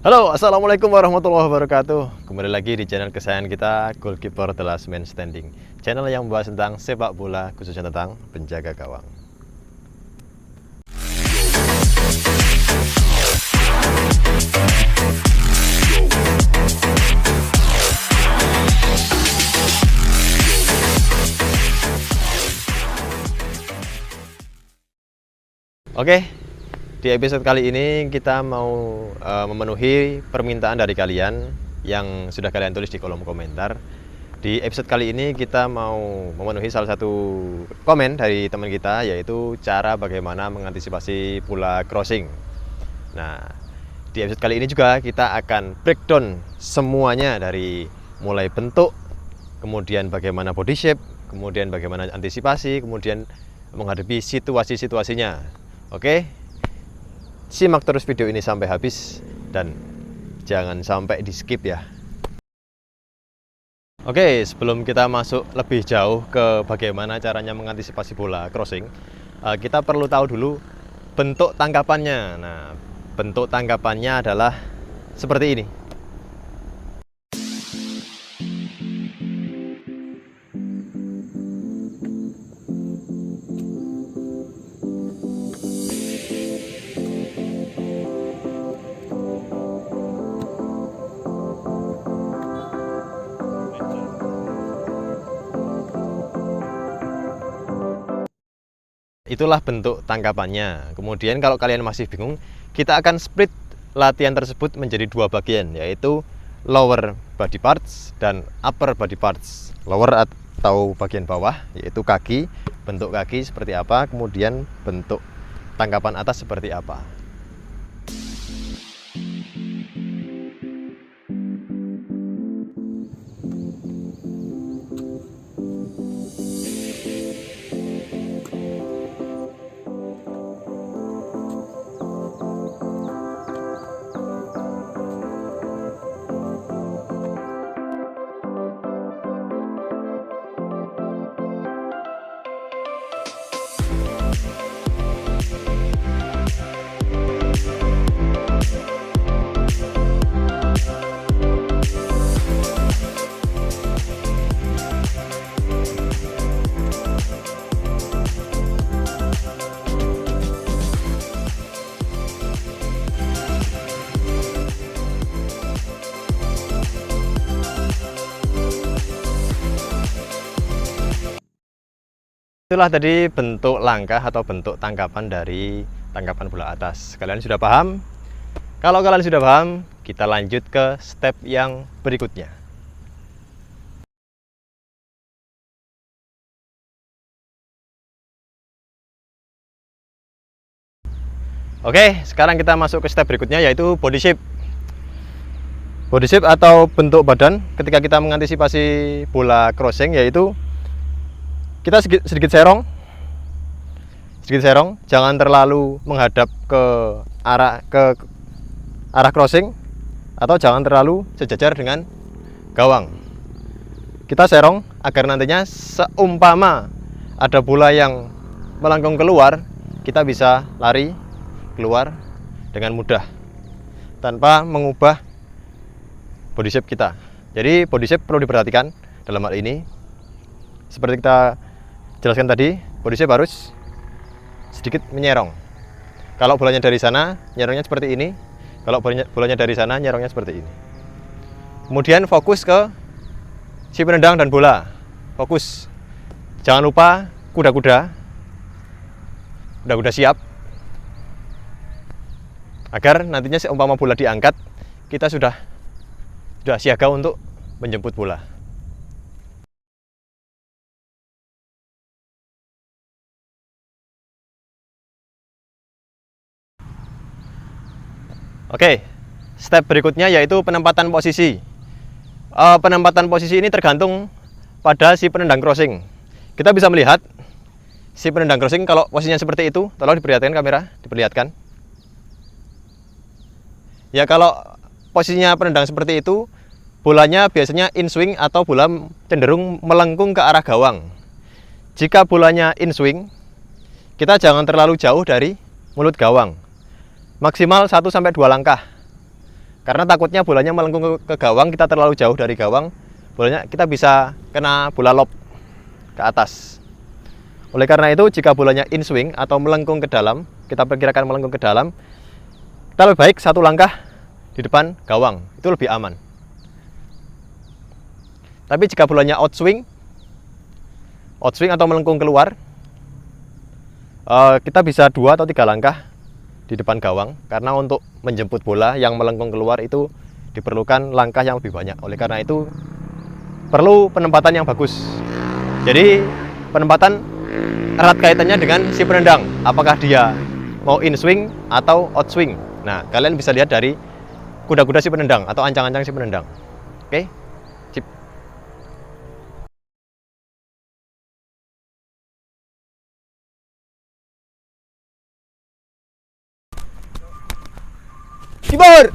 Halo, assalamualaikum warahmatullahi wabarakatuh. Kembali lagi di channel kesayangan kita, Goalkeeper The Last Man Standing. Channel yang membahas tentang sepak bola, khususnya tentang penjaga gawang. Oke, di episode kali ini kita mau memenuhi permintaan dari kalian yang sudah kalian tulis di kolom komentar. Di episode kali ini kita mau memenuhi salah satu komen dari teman kita, yaitu cara bagaimana mengantisipasi bola crossing. Nah, di episode kali ini juga kita akan breakdown semuanya, dari mulai bentuk, kemudian bagaimana body shape, kemudian bagaimana antisipasi, kemudian menghadapi situasi-situasinya. Oke, simak terus video ini sampai habis dan jangan sampai di skip ya. Oke, sebelum kita masuk lebih jauh ke bagaimana caranya mengantisipasi bola crossing, kita perlu tahu dulu bentuk tangkapannya. Nah, bentuk tangkapannya adalah seperti ini. Itulah bentuk tangkapannya. Kemudian kalau kalian masih bingung, kita akan split latihan tersebut menjadi dua bagian, yaitu lower body parts dan upper body parts. Lower atau bagian bawah, yaitu kaki, bentuk kaki seperti apa, kemudian bentuk tangkapan atas seperti apa. Itulah tadi bentuk langkah atau bentuk tangkapan dari tangkapan bola atas. Kalian sudah paham? Kalau kalian sudah paham, kita lanjut ke step yang berikutnya. Oke, sekarang kita masuk ke step berikutnya, yaitu body shape. Body shape atau bentuk badan ketika kita mengantisipasi bola crossing, yaitu kita sedikit serong, jangan terlalu menghadap ke arah crossing, atau jangan terlalu sejajar dengan gawang. Kita serong agar nantinya seumpama ada bola yang melengkung keluar, kita bisa lari keluar dengan mudah tanpa mengubah body shape kita. Jadi body shape perlu diperhatikan dalam hal ini. Seperti kita jelaskan tadi, body shape harus sedikit menyerong. Kalau bolanya dari sana, nyerongnya seperti ini. Kalau bolanya dari sana, nyerongnya seperti ini. Kemudian fokus ke si penendang dan bola. Fokus. Jangan lupa kuda-kuda siap, agar nantinya seumpama bola diangkat, kita sudah siaga untuk menjemput bola. Oke, step berikutnya yaitu penempatan posisi. Penempatan posisi ini tergantung pada si penendang crossing. Kita bisa melihat si penendang crossing kalau posisinya seperti itu. Tolong diperlihatkan kamera, diperlihatkan. Ya, kalau posisinya penendang seperti itu, bolanya biasanya in swing atau bola cenderung melengkung ke arah gawang. Jika bolanya in swing, kita jangan terlalu jauh dari mulut gawang. Maksimal 1-2 langkah. Karena takutnya bolanya melengkung ke gawang, kita terlalu jauh dari gawang, bolanya kita bisa kena bola lob ke atas. Oleh karena itu, jika bolanya in swing atau melengkung ke dalam, kita perkirakan melengkung ke dalam, kita lebih baik satu langkah di depan gawang, itu lebih aman. Tapi jika bolanya outswing atau melengkung keluar, kita bisa 2 atau 3 langkah di depan gawang, karena untuk menjemput bola yang melengkung keluar itu diperlukan langkah yang lebih banyak. Oleh karena itu perlu penempatan yang bagus. Jadi penempatan erat kaitannya dengan si penendang, apakah dia mau in swing atau out swing. Nah, kalian bisa lihat dari kuda-kuda si penendang atau ancang-ancang si penendang. Oke, sip. Kiper.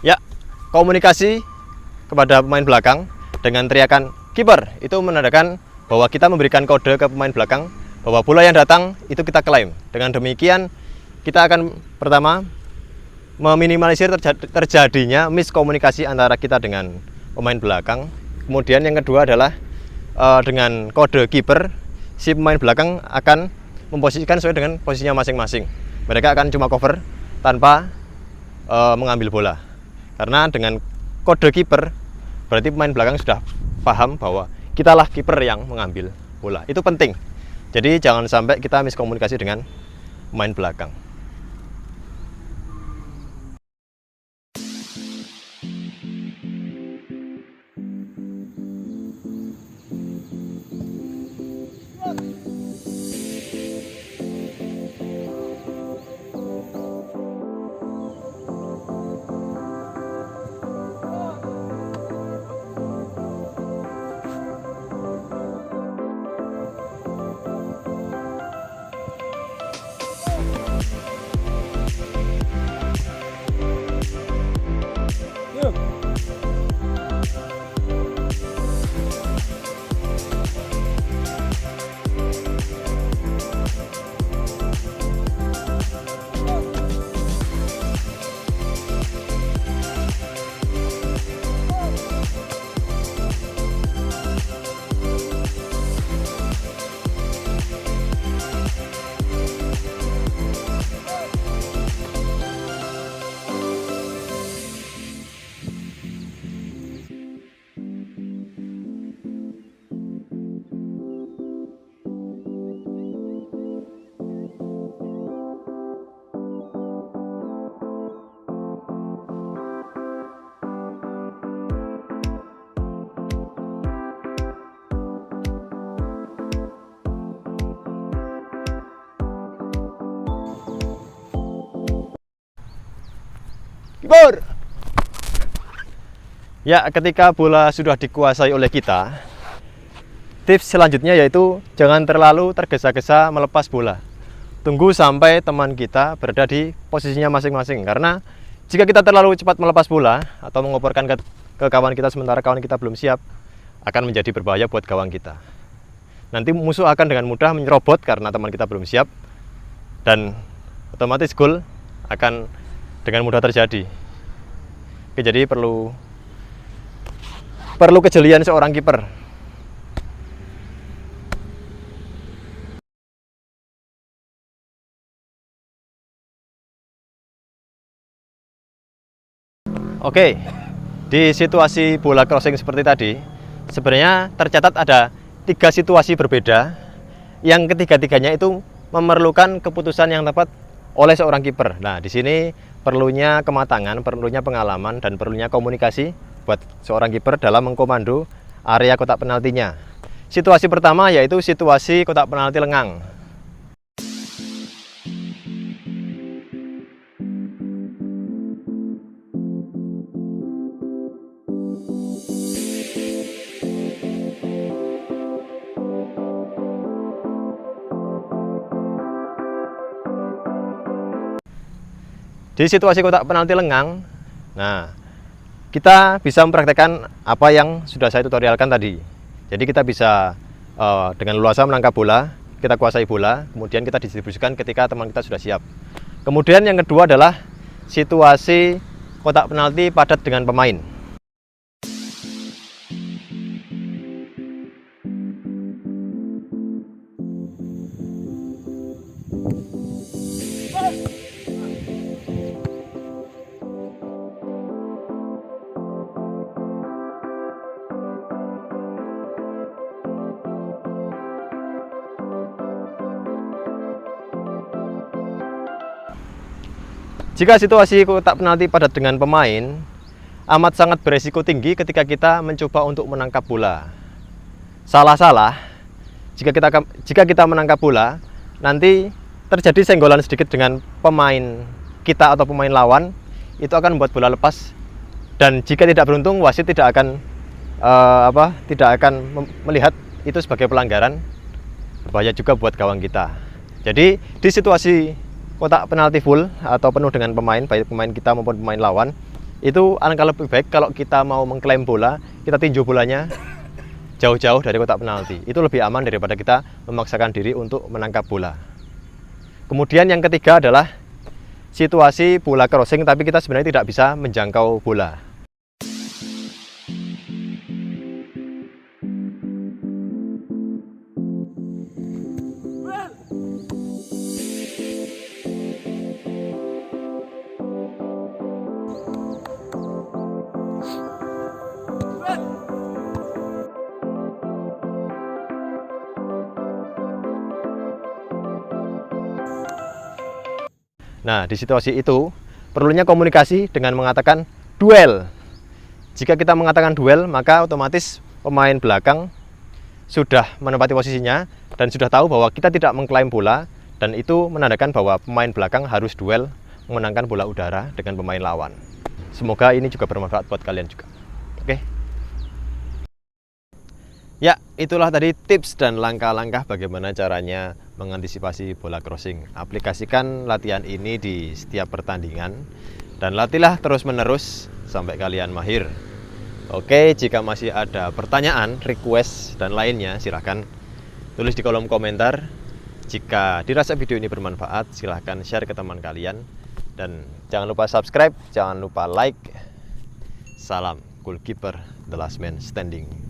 Ya, komunikasi kepada pemain belakang dengan teriakan kiper itu menandakan bahwa kita memberikan kode ke pemain belakang bahwa bola yang datang itu kita klaim. Dengan demikian kita akan pertama meminimalisir terjadinya miskomunikasi antara kita dengan pemain belakang. Kemudian yang kedua adalah dengan kode kiper, si pemain belakang akan memposisikan sesuai dengan posisinya masing-masing. Mereka akan cuma cover tanpa mengambil bola. Karena dengan kode kiper berarti pemain belakang sudah paham bahwa kitalah kiper yang mengambil bola. Itu penting. Jadi jangan sampai kita miskomunikasi dengan pemain belakang. Kiper. Ya, ketika bola sudah dikuasai oleh kita, tips selanjutnya yaitu jangan terlalu tergesa-gesa melepas bola. Tunggu sampai teman kita berada di posisinya masing-masing. Karena jika kita terlalu cepat melepas bola atau mengoporkan ke kawan kita sementara kawan kita belum siap, akan menjadi berbahaya buat gawang kita. Nanti musuh akan dengan mudah menyerobot karena teman kita belum siap, dan otomatis gol akan dengan mudah terjadi. Oke, jadi perlu kejelian seorang kiper. Oke, di situasi bola crossing seperti tadi, sebenarnya tercatat ada 3 situasi berbeda yang ketiga-tiganya itu memerlukan keputusan yang tepat oleh seorang kiper. Nah, di sini perlunya kematangan, perlunya pengalaman, dan perlunya komunikasi buat seorang kiper dalam mengkomando area kotak penaltinya. Situasi pertama yaitu situasi kotak penalti lengang. Di situasi kotak penalti lengang, nah kita bisa mempraktekkan apa yang sudah saya tutorialkan tadi. Jadi kita bisa dengan leluasa menangkap bola, kita kuasai bola, kemudian kita distribusikan ketika teman kita sudah siap. Kemudian yang kedua adalah situasi kotak penalti padat dengan pemain. Jika situasi kotak penalti padat dengan pemain, amat sangat beresiko tinggi ketika kita mencoba untuk menangkap bola. Salah-salah, jika kita menangkap bola, nanti terjadi senggolan sedikit dengan pemain kita atau pemain lawan, itu akan membuat bola lepas. Dan jika tidak beruntung, wasit tidak akan melihat itu sebagai pelanggaran, berbahaya juga buat gawang kita. Jadi di situasi kotak penalti full atau penuh dengan pemain, baik pemain kita maupun pemain lawan, itu alangkah lebih baik kalau kita mau mengklaim bola, kita tinju bolanya jauh-jauh dari kotak penalti. Itu lebih aman daripada kita memaksakan diri untuk menangkap bola. Kemudian yang ketiga adalah situasi bola crossing tapi kita sebenarnya tidak bisa menjangkau bola. Nah, di situasi itu perlunya komunikasi dengan mengatakan duel. Jika kita mengatakan duel, maka otomatis pemain belakang sudah menempati posisinya dan sudah tahu bahwa kita tidak mengklaim bola, dan itu menandakan bahwa pemain belakang harus duel memenangkan bola udara dengan pemain lawan. Semoga ini juga bermanfaat buat kalian juga. Oke. Ya, itulah tadi tips dan langkah-langkah bagaimana caranya mengantisipasi bola crossing. Aplikasikan latihan ini di setiap pertandingan dan latihlah terus-menerus sampai kalian mahir. Oke, jika masih ada pertanyaan, request, dan lainnya, silahkan tulis di kolom komentar. Jika dirasa video ini bermanfaat, silahkan share ke teman kalian. Dan jangan lupa subscribe, jangan lupa like. Salam goalkeeper, the last man standing.